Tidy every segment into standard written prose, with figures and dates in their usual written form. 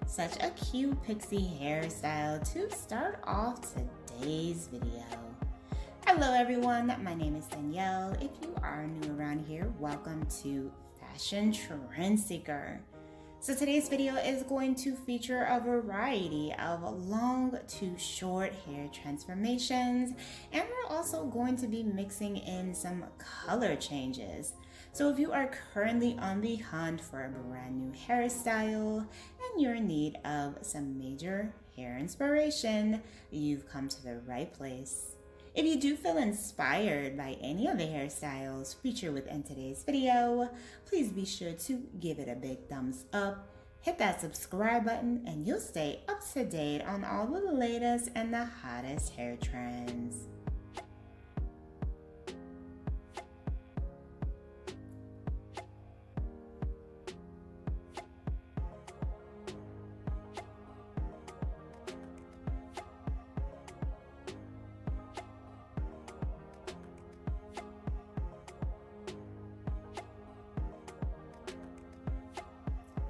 Such a cute pixie hairstyle to start off today's video. Hello everyone, my name is Danielle. If you are new around here, welcome to Fashion Trend Seeker. So today's video is going to feature a variety of long to short hair transformations, and we're also going to be mixing in some color changes. So if you are currently on the hunt for a brand new hairstyle and you're in need of some major hair inspiration, you've come to the right place. If you do feel inspired by any of the hairstyles featured within today's video, please be sure to give it a big thumbs up, hit that subscribe button, and you'll stay up to date on all the latest and the hottest hair trends.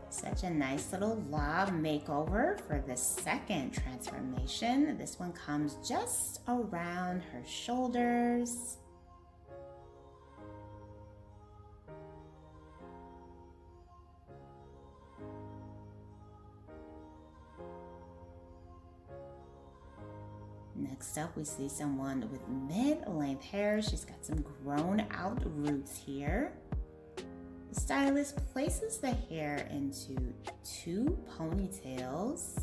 Such a nice little lob makeover for the second transformation. This one comes just around her shoulders. Next up, we see someone with mid-length hair. She's got some grown out roots here. The stylist places the hair into two ponytails.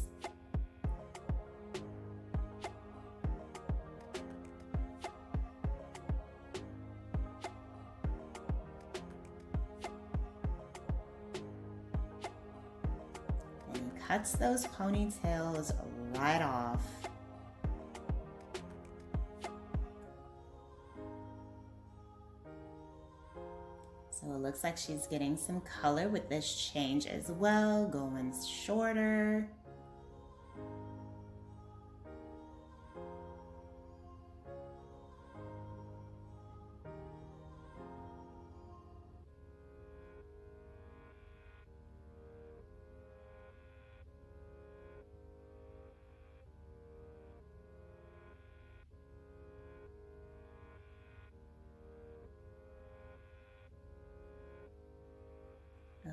And he cuts those ponytails right off. So it looks like she's getting some color with this change as well, going shorter.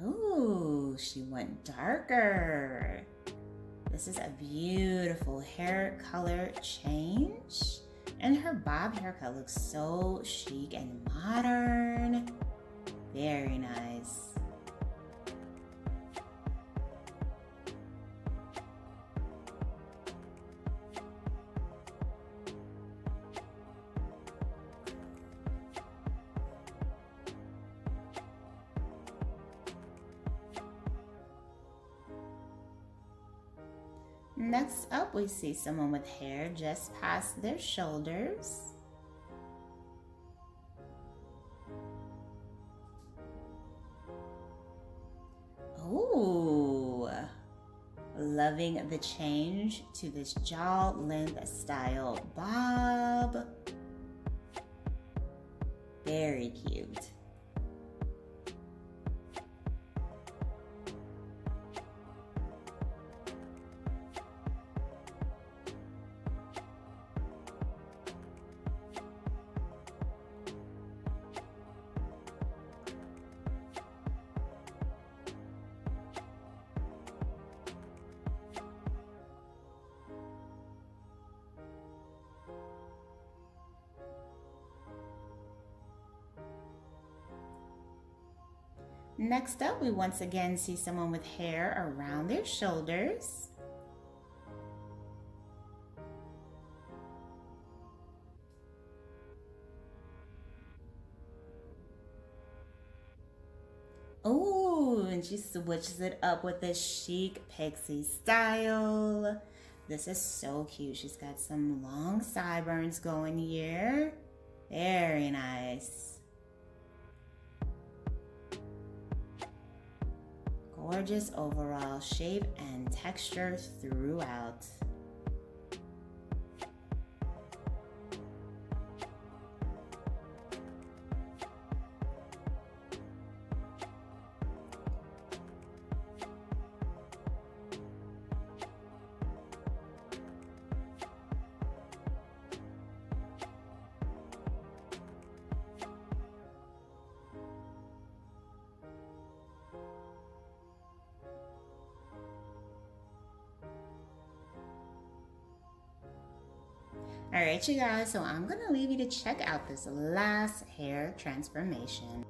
Oh, she went darker. This is a beautiful hair color change. And her bob haircut looks so chic and modern. Very nice. Next up, we see someone with hair just past their shoulders. Ooh, loving the change to this jaw length style bob. Very cute. Next up, we once again see someone with hair around their shoulders. Oh, and she switches it up with this chic pixie style. This is so cute. She's got some long sideburns going here. Very nice. Gorgeous overall shape and texture throughout. All right, you guys, so I'm gonna leave you to check out this last hair transformation.